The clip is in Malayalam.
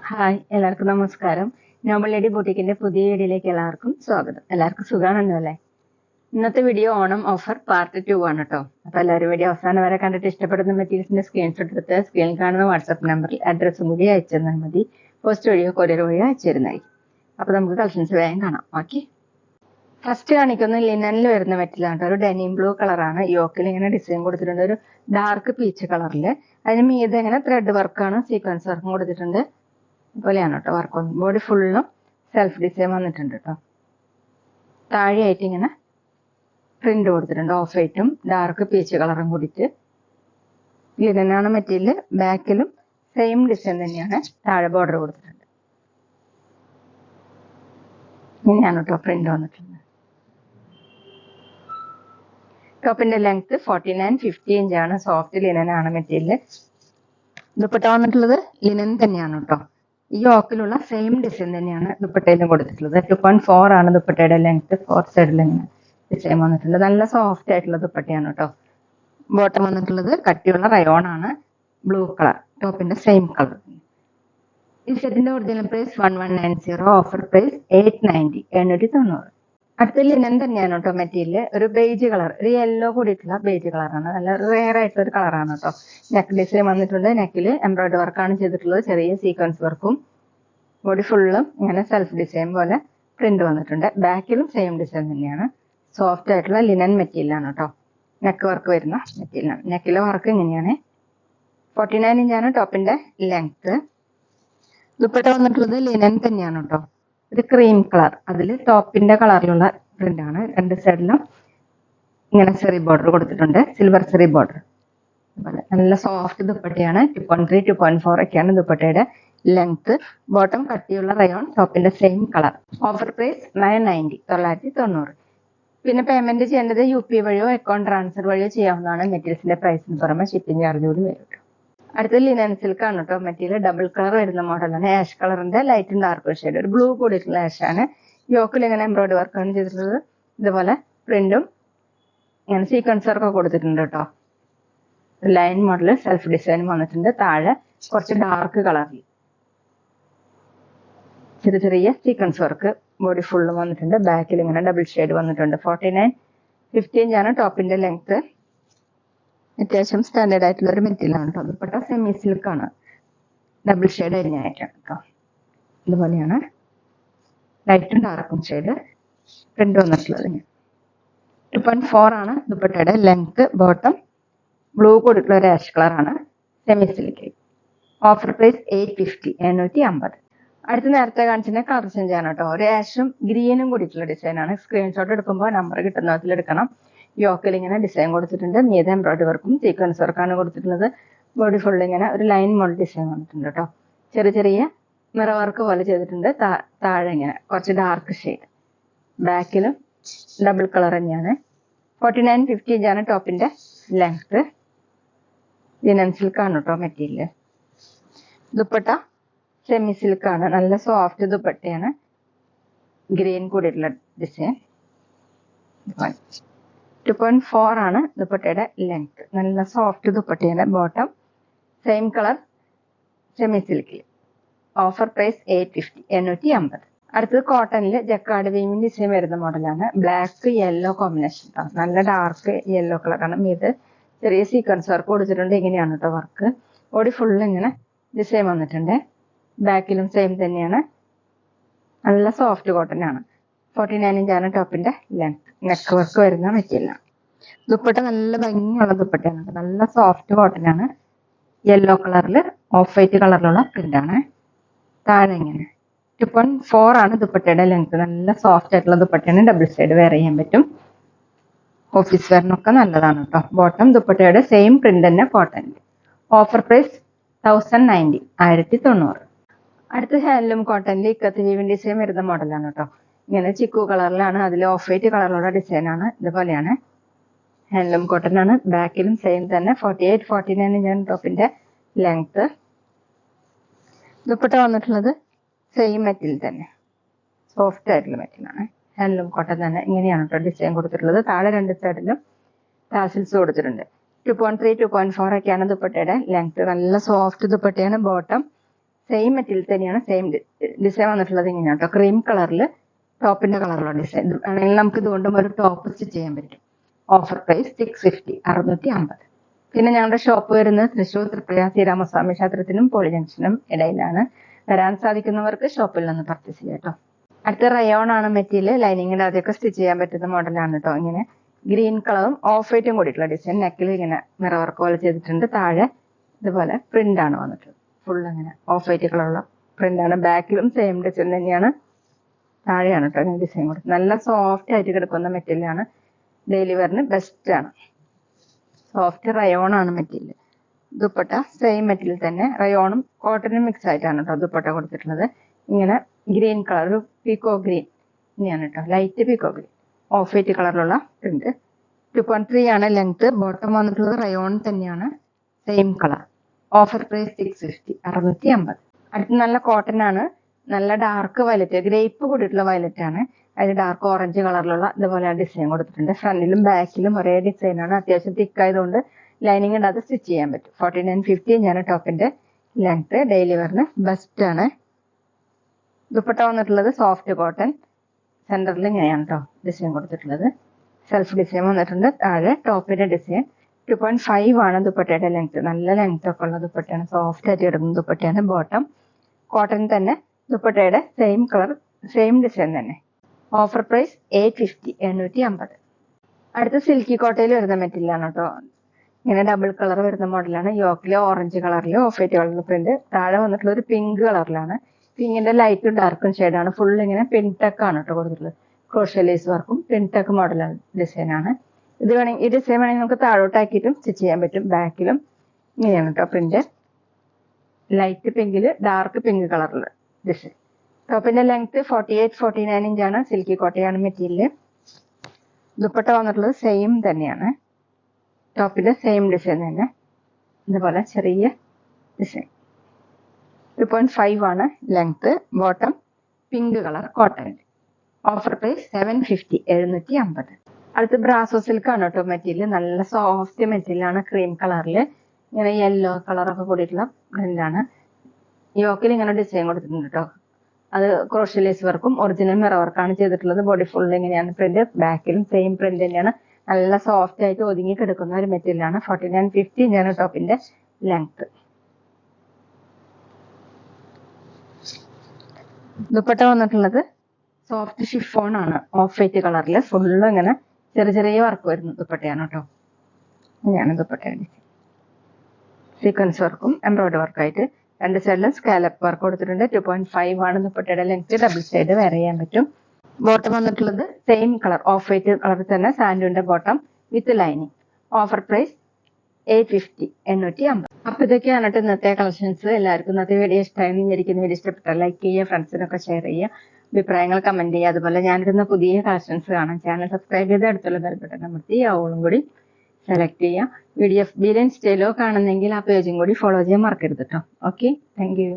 ഹായ്, എല്ലാവർക്കും നമസ്കാരം. നോബൽ ലേഡി ബൂട്ടിക്കിന്റെ പുതിയ വീഡിയോയിലേക്ക് എല്ലാവർക്കും സ്വാഗതം. എല്ലാവർക്കും സുഖമാണല്ലോ അല്ലേ? ഇന്നത്തെ വീഡിയോ ഓണം ഓഫർ പാർട്ട് 2 ആണ് കേട്ടോ. അപ്പൊ എല്ലാവരും വീഡിയോ അവസാനം വരെ കണ്ടിട്ട് ഇഷ്ടപ്പെടുന്ന മെറ്റീരിയൽസിന്റെ സ്ക്രീൻഷോട്ട് എടുത്ത് സ്ക്രീനിൽ കാണുന്ന വാട്സ്ആപ്പ് നമ്പറിൽ അഡ്രസ്സും കൂടി അയച്ചു തന്നാൽ മതി. പോസ്റ്റ് വഴിയോ കൊറിയർ വഴിയോ അയച്ചു തരുന്നതായിരിക്കും. അപ്പൊ നമുക്ക് കളക്ഷൻസ് വേഗം കാണാം. ഓക്കെ, ഫസ്റ്റ് കാണിക്കുന്ന ലിനനിൽ വരുന്ന മെറ്റീരിയൽ ആണ്. ഒരു ഡെനിം ബ്ലൂ കളറാണ്. യോക്കിൽ ഇങ്ങനെ ഡിസൈൻ കൊടുത്തിട്ടുണ്ട്, ഒരു ഡാർക്ക് പീച്ച് കളറിൽ. അതിന് മീതെ ഇങ്ങനെ ത്രെഡ് വർക്കാണ്, സീക്വൻസ് വർക്കും കൊടുത്തിട്ടുണ്ട്. ഇതുപോലെയാണ് കേട്ടോ വർക്ക്. ബോഡി ഫുള്ളും സെൽഫ് ഡിസൈൻ വന്നിട്ടുണ്ട് കേട്ടോ. താഴെയായിട്ട് ഇങ്ങനെ പ്രിന്റ് കൊടുത്തിട്ടുണ്ട്, ഓഫ് വൈറ്റും ഡാർക്ക് പീച്ച് കളറും കൂടിയിട്ട്. ലിനനാണ് മെറ്റീരിയൽ. ബാക്കിലും സെയിം ഡിസൈൻ തന്നെയാണ്, താഴെ ബോർഡർ കൊടുത്തിട്ടുണ്ട്. ഇങ്ങനെയാണ് കേട്ടോ പ്രിന്റ് വന്നിട്ടുണ്ട്. ടോപ്പിന്റെ ലെങ്ത് 49-50 ഇഞ്ചാണ്. Soft ലിനനാണ് material. ദുപ്പട്ട വന്നിട്ടുള്ളത് ലിനൻ തന്നെയാണ് കേട്ടോ. ഈ യോക്കിലുള്ള സെയിം ഡിസൈൻ തന്നെയാണ് ദുപ്പട്ടയിലും കൊടുത്തിട്ടുള്ളത്. 2.4 ആണ് ദുപ്പട്ടയുടെ ലെങ്ത്. 4 സൈഡിൽ ഇങ്ങനെ ഡിസൈൻ വന്നിട്ടുണ്ട്. നല്ല സോഫ്റ്റ് ആയിട്ടുള്ള ദുപ്പട്ടയാണ് കേട്ടോ. ബോട്ടം വന്നിട്ടുള്ളത് കട്ടിയുള്ള റയോൺ ആണ്, ബ്ലൂ കളർ. ടോപ്പിന്റെ സെയിം കളർ. ഈ സെറ്റിന്റെ ഒറിജിനൽ പ്രൈസ് 1190, ഓഫർ പ്രൈസ് 890, 790. അടുത്ത ലിനൻ തന്നെയാണ് കേട്ടോ മെറ്റീരിയൽ. ഒരു ബേജ് കളർ, ഒരു യെല്ലോ കൂടിയിട്ടുള്ള ബേജ് കളറാണ്. നല്ല റെയർ ആയിട്ടുള്ള ഒരു കളറാണ് കേട്ടോ. നെക്ക് ഡിസൈൻ വന്നിട്ടുണ്ട്. നെക്കിൽ എംബ്രോയിഡറി വർക്കാണ് ചെയ്തിട്ടുള്ളത്, ചെറിയ സീക്വൻസ് വർക്കും. ബോഡി ഫുള്ളും ഇങ്ങനെ സെൽഫ് ഡിസൈൻ പോലെ പ്രിന്റ് വന്നിട്ടുണ്ട്. ബാക്കിലും സെയിം ഡിസൈൻ തന്നെയാണ്. സോഫ്റ്റ് ആയിട്ടുള്ള ലിനൻ മെറ്റീരിയലാണ് കേട്ടോ. നെക്ക് വർക്ക് വരുന്ന മെറ്റീരിയലാണ്. നെക്കിലെ വർക്ക് ഇങ്ങനെയാണ്. 49 ഇഞ്ചാണ് ടോപ്പിന്റെ ലെങ്ത്. ദുപ്പട്ട വന്നിട്ടുള്ളത് ലിനൻ തന്നെയാണ് കേട്ടോ. ഒരു ക്രീം കളർ, അതിൽ ടോപ്പിന്റെ കളറിലുള്ള പ്രിന്റ് ആണ്. രണ്ട് സൈഡിലും ഇങ്ങനെ ചെറി ബോർഡർ കൊടുത്തിട്ടുണ്ട്, സിൽവർ ചെറി ബോർഡർ. നല്ല സോഫ്റ്റ് ദുപ്പട്ടയാണ്. 2.3, 2.4 ഒക്കെയാണ് ദുപ്പട്ടയുടെ ലെങ്ത്. ബോട്ടം കട്ടിയുള്ള റയോൺ, ടോപ്പിന്റെ സെയിം കളർ. Offer price 990, 990. പിന്നെ പേയ്മെന്റ് ചെയ്യേണ്ടത് UP വഴിയോ അക്കൗണ്ട് ട്രാൻസ്ഫർ വഴിയോ ചെയ്യാവുന്നതാണ്. മെറ്റീരിയൽസിന്റെ പ്രൈസിന് പുറമെ ഷിപ്പിംഗ് ചാർജ് കൂടി വരും കേട്ടോ. അടുത്ത ലിനൻ സിൽക്ക് ആണ് കേട്ടോ മെറ്റീരിയൽ. ഡബിൾ കളർ വരുന്ന മോഡലാണ്. ആഷ് കളറിന്റെ ലൈറ്റും ഡാർക്ക് ഷെയ്ഡ്, ഒരു ബ്ലൂ കൂടിയിട്ടുള്ള ആഷ് ആണ്. യോക്കിൽ ഇങ്ങനെ എംബ്രോയിഡറി വർക്കാണ് ചെയ്തിട്ടുള്ളത്. ഇതുപോലെ പ്രിന്റും ഇങ്ങനെ സീക്വൻസ് വർക്കൊക്കെ കൊടുത്തിട്ടുണ്ട് കേട്ടോ. ലൈൻ മോഡൽ സെൽഫ് ഡിസൈൻ വന്നിട്ടുണ്ട്. താഴെ കുറച്ച് ഡാർക്ക് കളറിൽ ചെറിയ ചെറിയ സീക്വൻസ് വർക്ക്. ബോഡി ഫുള്ള് വന്നിട്ടുണ്ട്. ബാക്കിൽ ഇങ്ങനെ ഡബിൾ ഷെയ്ഡ് വന്നിട്ടുണ്ട്. 49-50 ഇഞ്ചാണ് ടോപ്പിന്റെ ലെങ്ത്. അത്യാവശ്യം സ്റ്റാൻഡേർഡ് ആയിട്ടുള്ള ഒരു മെറ്റീരിയൽ ആണ് കേട്ടോ. ദുപ്പട്ട സെമി സിൽക്ക് ആണ്, ഡബിൾ ഷെയ്ഡ് തന്നെയായിട്ടാണ് കേട്ടോ. ഇതുപോലെയാണ് ലൈറ്റും ഡാർക്കും ഷെയ്ഡ് പ്രിന്റ് വന്നിട്ടുള്ളത്. 2.4 ആണ് ദുപ്പട്ടയുടെ ലെങ്ത്. ബോട്ടം ബ്ലൂ കൂടിയിട്ടുള്ള ഒരു ആഷ് കളറാണ്, സെമി സിൽക്ക്. Offer price 850, 750. അടുത്ത നേരത്തെ കാണിച്ചിട്ട് കളർ ചേഞ്ച് ആണ് കേട്ടോ. ഒരു ആഷും ഗ്രീനും കൂടിയിട്ടുള്ള ഡിസൈൻ ആണ്. സ്ക്രീൻഷോട്ട് എടുക്കുമ്പോൾ നമ്പർ കിട്ടുന്നതിൽ എടുക്കണം. യോക്കിൽ ഇങ്ങനെ ഡിസൈൻ കൊടുത്തിട്ടുണ്ട്. മീതെ എംബ്രോയിഡറി വർക്കും സീക്വൻസ് വർക്കാണ് കൊടുത്തിട്ടുള്ളത്. ബോഡി ഫുൾ ഇങ്ങനെ ഒരു ലൈൻ മോഡൽ ഡിസൈൻ വന്നിട്ടുണ്ട് കേട്ടോ. ചെറിയ ചെറിയ മിറ വർക്ക് പോലെ ചെയ്തിട്ടുണ്ട്. താഴെ ഇങ്ങനെ കുറച്ച് ഡാർക്ക് ഷെയ്ഡ്. ബാക്കിലും ഡബിൾ കളർ തന്നെയാണ്. 49-50 ഇഞ്ചാണ് ടോപ്പിന്റെ ലെങ്ത്. ലിനൻ സിൽക്ക് ആണ് കേട്ടോ മെറ്റീരിയൽ. ദുപ്പട്ട സെമി സിൽക്ക് ആണ്, നല്ല സോഫ്റ്റ് ദുപ്പട്ടയാണ്. ഗ്രീൻ കൂടിയിട്ടുള്ള ഡിസൈൻ. 2.4 ആണ് ദുപ്പട്ടയുടെ ലെങ്ത്. നല്ല സോഫ്റ്റ് ദുപ്പട്ടയാണ്. ബോട്ടം സെയിം കളർ, സെമി സിൽക്കിൽ. Offer price 850, 850. അടുത്തത് കോട്ടണിൽ ജക്കാർഡ് വീമിൻ ഡിസൈൻ വരുന്ന മോഡലാണ്. Black yellow combination. നല്ല ഡാർക്ക് യെല്ലോ കളറാണ്. ഇത് ചെറിയ സീക്വൻസ് വർക്ക് കൊടുത്തിട്ടുണ്ട്. ഇങ്ങനെയാണ് കേട്ടോ വർക്ക്. ബോഡി ഫുള്ള് ഇങ്ങനെ ഡിസൈൻ വന്നിട്ടുണ്ട്. ബാക്കിലും സെയിം തന്നെയാണ്. നല്ല സോഫ്റ്റ് കോട്ടൺ ആണ്. 49 ഇഞ്ചാണ് ടോപ്പിന്റെ ലെങ്ത്. നെക്ക് വർക്ക് വരുന്ന മെറ്റീരിയലാണ്. ദുപ്പട്ട നല്ല ഭംഗിയുള്ള ദുപ്പട്ടയാണ്. നല്ല സോഫ്റ്റ് കോട്ടൺ ആണ്. യെല്ലോ കളറിൽ ഓഫ് വൈറ്റ് കളറിലുള്ള പ്രിന്റ് ആണ്. താഴെ ഇങ്ങനെ 2.4 ആണ് ദുപ്പട്ടയുടെ ലെങ്ത്. നല്ല സോഫ്റ്റ് ആയിട്ടുള്ള ദുപ്പട്ടയാണ്. ഡബിൾ സൈഡ് വെയർ ചെയ്യാൻ പറ്റും. ഓഫീസ് വെയറിനൊക്കെ നല്ലതാണ് കേട്ടോ. ബോട്ടം ദുപ്പട്ടയുടെ സെയിം പ്രിന്റ് തന്നെ കോട്ടണിൽ. Offer price 1090, 1090. അടുത്ത ഹാൻഡ്ലൂം കോട്ടണിൽ ഇക്കത്ത് വീവിൻ ഡിസൈൻ വരുന്ന മോഡലാണ് കേട്ടോ. ഇങ്ങനെ ചിക്കു കളറിലാണ്, അതിൽ ഓഫ് വൈറ്റ് കളറിലുള്ള ഡിസൈൻ ആണ്. ഇതുപോലെയാണ്. ഹാൻഡ്ലൂം കോട്ടൺ ആണ്. ബാക്കിലും സെയിം തന്നെ. 48-49 ഇഞ്ചാണ് ടോപ്പിന്റെ ലെങ്ത്. ദുപ്പട്ട വന്നിട്ടുള്ളത് സെയിം മെറ്റീരിയൽ തന്നെ, സോഫ്റ്റ് ആയിട്ടുള്ള മെറ്റീരിയൽ ആണ്. ഹാൻഡ്ലൂം കോട്ടൺ തന്നെ. ഇങ്ങനെയാണ് കേട്ടോ ഡിസൈൻ കൊടുത്തിട്ടുള്ളത്. താഴെ രണ്ട് സൈഡിലും ടാസിൽസ് കൊടുത്തിട്ടുണ്ട്. 2.3, 2.4 ഒക്കെയാണ് ദുപ്പട്ടയുടെ ലെങ്ത്. നല്ല സോഫ്റ്റ് ദുപ്പട്ടയാണ്. ബോട്ടം സെയിം മെറ്റീരിയൽ തന്നെയാണ്, സെയിം ഡിസൈൻ വന്നിട്ടുള്ളത് ഇങ്ങനെയാണ് കേട്ടോ. ക്രീം കളറിൽ ടോപ്പിന്റെ കളറുള്ള ഡിസൈൻ ആണെങ്കിൽ നമുക്ക് ഇതുകൊണ്ടും ഒരു ടോപ്പ് സ്റ്റിച്ച് ചെയ്യാൻ പറ്റും. Offer price 650, 650. പിന്നെ ഞങ്ങളുടെ ഷോപ്പ് വരുന്നത് തൃശ്ശൂർ തൃപ്രയ ശ്രീരാമസ്വാമി ക്ഷേത്രത്തിനും പോളി ജംഗ്ഷനും ഇടയിലാണ്. വരാൻ സാധിക്കുന്നവർക്ക് ഷോപ്പിൽ നിന്ന് പർച്ചേസ് ചെയ്യാം കേട്ടോ. അടുത്ത റയോൺ ആണ് മെറ്റീരിയൽ. ലൈനിങ്ങിന്റെ അതൊക്കെ സ്റ്റിച്ച് ചെയ്യാൻ പറ്റുന്ന മോഡലാണ് കേട്ടോ. ഇങ്ങനെ ഗ്രീൻ കളറും ഓഫ് വൈറ്റും കൂടിയിട്ടുള്ള ഡിസൈൻ. നെക്കിൽ ഇങ്ങനെ മിറർ വർക്ക് പോലെ ചെയ്തിട്ടുണ്ട്. താഴെ ഇതുപോലെ പ്രിന്റ് ആണ് വന്നിട്ടുള്ളത്. ഫുൾ ഇങ്ങനെ ഓഫ് വൈറ്റ് കളറുള്ള പ്രിന്റ് ആണ്. ബാക്കിലും സെയിം ഡിസൈൻ തന്നെയാണ്. താഴെയാണ് കേട്ടോ ഇങ്ങനെ ഡിസൈൻ കൊടുത്തത്. നല്ല സോഫ്റ്റ് ആയിട്ട് കിടക്കുന്ന മെറ്റീരിയൽ ആണ്. ഡെയിലി വെയറിന് ബെസ്റ്റ് ആണ്. സോഫ്റ്റ് റയോൺ ആണ് മെറ്റീരിയൽ. ദുപ്പട്ട സെയിം മെറ്റീരിയൽ തന്നെ, റയോണും കോട്ടനും മിക്സ് ആയിട്ടാണ് കേട്ടോ ദുപ്പട്ട കൊടുത്തിട്ടുള്ളത്. ഇങ്ങനെ ഗ്രീൻ കളർ, പീക്കോ ഗ്രീൻ ഇങ്ങനെയാണ് കേട്ടോ, light peacock green off white കളറിലുള്ള പ്രിന്റ്. 2.3 ആണ് ലെങ്ത്. ബോട്ടം വന്നിട്ടുള്ളത് റയോൺ തന്നെയാണ്, സെയിം കളർ. Offer price 650, 650. അടുത്ത് നല്ല കോട്ടൺ ആണ്. നല്ല ഡാർക്ക് വയലറ്റ്, ഗ്രേപ്പ് കൂടിയിട്ടുള്ള വയലറ്റ് ആണ്. അതിൽ ഡാർക്ക് ഓറഞ്ച് കളറിലുള്ള ഇതുപോലെ ഡിസൈൻ കൊടുത്തിട്ടുണ്ട്. ഫ്രണ്ടിലും ബാക്കിലും ഒരേ ഡിസൈൻ ആണ്. അത്യാവശ്യം തിക്ക് ആയതുകൊണ്ട് ലൈനിങ് ഇടാതെ സ്റ്റിച്ച് ചെയ്യാൻ പറ്റും. 49.50 ആണ് ടോപ്പിന്റെ ലെങ്ത്. ഡെയിലി വെയറിന് ബെസ്റ്റ് ആണ്. ദുപ്പട്ട വന്നിട്ടുള്ളത് സോഫ്റ്റ് കോട്ടൺ. സെന്ററിൽ ഇങ്ങനെയാണ് കേട്ടോ ഡിസൈൻ കൊടുത്തിട്ടുള്ളത്. സെൽഫ് ഡിസൈൻ വന്നിട്ടുണ്ട്. താഴെ ടോപ്പിന്റെ ഡിസൈൻ. 2.5 ആണ് ദുപ്പട്ടയുടെ ലെങ്ത്. നല്ല ലെങ്ത് ഒക്കെ ഉള്ള ദുപ്പട്ടയാണ്. സോഫ്റ്റ് ആയിട്ട് കിടക്കുന്ന ദുപ്പട്ടയാണ്. ബോട്ടം കോട്ടൺ തന്നെ. ദുപ്പട്ടയുടെ സെയിം കളർ, സെയിം ഡിസൈൻ തന്നെ. Offer price 850, 850. അടുത്ത സിൽക്കി കോട്ടയിൽ വരുന്ന മെറ്റീരിയൽ ആണ് കേട്ടോ. ഇങ്ങനെ ഡബിൾ കളർ വരുന്ന മോഡലാണ്. യോക്കില് ഓറഞ്ച് കളറിൽ ഓഫ് വൈറ്റ് കളറിൽ പ്രിന്റ്. താഴെ വന്നിട്ടുള്ള ഒരു പിങ്ക് കളറിലാണ്. പിങ്കിന്റെ ലൈറ്റും ഡാർക്കും ഷെയ്ഡാണ്. ഫുൾ ഇങ്ങനെ പിൻടെക്ക് ആണ് കേട്ടോ കൊടുത്തിട്ടുള്ളത്. ക്രോഷ്യ ലേസ് വർക്കും പിൻടെക്ക് മോഡലാണ് ഡിസൈൻ ആണ്. ഇത് വേണമെങ്കിൽ ഈ ഡിസൈൻ വേണമെങ്കിൽ നമുക്ക് താഴോട്ടാക്കിയിട്ടും സ്റ്റിച്ച് ചെയ്യാൻ പറ്റും. ബാക്കിലും ഇങ്ങനെയാണ് കേട്ടോ പ്രിന്റ്. ലൈറ്റ് പിങ്കില് ഡാർക്ക് പിങ്ക് കളറിൽ ഡിസൈൻ. ടോപ്പിന്റെ ലെങ്ത് 48, 49 ഇഞ്ചാണ്. സിൽക്കി കോട്ടയാണ് മെറ്റീരിയൽ. ദുപ്പട്ട വന്നിട്ടുള്ളത് സെയിം തന്നെയാണ്. ടോപ്പിന്റെ സെയിം ഡിസൈൻ തന്നെ. ഇതുപോലെ ചെറിയ ഡിസൈൻ. 2.5 ആണ് length. Bottom pink colour cotton. Offer price 750, 750. അടുത്ത് ബ്രാസോ സിൽക്ക് ആണ് കേട്ടോ മെറ്റീരിയൽ. നല്ല സോഫ്റ്റ് മെറ്റീരിയൽ ആണ്. ക്രീം കളറിൽ ഇങ്ങനെ യെല്ലോ കളറൊക്കെ കൂടിയിട്ടുള്ള പ്രിന്റ് ആണ്. യോക്കിൽ ഇങ്ങനെ ഡിസൈൻ കൊടുത്തിട്ടുണ്ട് കേട്ടോ. അത് ക്രോഷ്യ ലേസ് വർക്കും ഒറിജിനൽ മിറർ വർക്കാണ് ചെയ്തിട്ടുള്ളത്. ബോഡി ഫുൾ ഇങ്ങനെയാണ് പ്രിന്റ്. ബാക്കിലും സെയിം പ്രിന്റ് തന്നെയാണ്. നല്ല സോഫ്റ്റ് ആയിട്ട് ഒതുങ്ങി കിടക്കുന്ന ഒരു മെറ്റീരിയൽ ആണ്. 49.50 ഇഞ്ചാണ് ടോപ്പിന്റെ ലെങ്ത്. ദുപ്പട്ട വന്നിട്ടുള്ളത് സോഫ്റ്റ് ഷിഫോൺ ആണ്. ഓഫ് വൈറ്റ് കളറിൽ ഫുള്ള് ഇങ്ങനെ ചെറിയ ചെറിയ വർക്ക് വരുന്ന ദുപ്പട്ടയാണ് കേട്ടോ. ഇങ്ങനെയാണ് ദുപ്പട്ടയുടെ സീക്വൻസ് വർക്കും എംബ്രോയിഡറി വർക്കായിട്ട് രണ്ട് സൈഡിലും സ്കാലപ്പ് വർക്ക് കൊടുത്തിട്ടുണ്ട്. 2.5 ആണ് ദുപ്പട്ടയുടെ ലെങ്ത്. ഡബിൾ സൈഡ് വെയർ ചെയ്യാൻ പറ്റും. ബോട്ടം വന്നിട്ടുള്ളത് സെയിം കളർ, ഓഫ് വൈറ്റ് കളറിൽ തന്നെ സാൻഡുവിന്റെ bottom with lining. Offer price 850, 850. അപ്പൊ ഇതൊക്കെയാണ് കേട്ടോ ഇന്നത്തെ കളക്ഷൻസ്. എല്ലാവർക്കും ഇന്നത്തെ വീഡിയോ ഇഷ്ടമായി വിചാരിക്കുന്ന. വീഡിയോ ഇഷ്ടപ്പെട്ടാൽ ലൈക്ക് ചെയ്യുക, ഫ്രണ്ട്സിനൊക്കെ ഷെയർ ചെയ്യുക, അഭിപ്രായങ്ങൾ കമന്റ് ചെയ്യുക. അതുപോലെ ഞാനിടുന്ന പുതിയ കളക്ഷൻസ് കാണാൻ ചാനൽ സബ്സ്ക്രൈബ് ചെയ്ത് അടുത്തുള്ള ബെൽ ബട്ടൺ അമർത്തി അവളും കൂടി സെലക്ട് ചെയ്യുക. PDF സ്റ്റൈലോ കാണുന്നെങ്കിൽ ആ പേജും കൂടി ഫോളോ ചെയ്യാൻ മറക്കരുത് കേട്ടോ. Okay, thank you.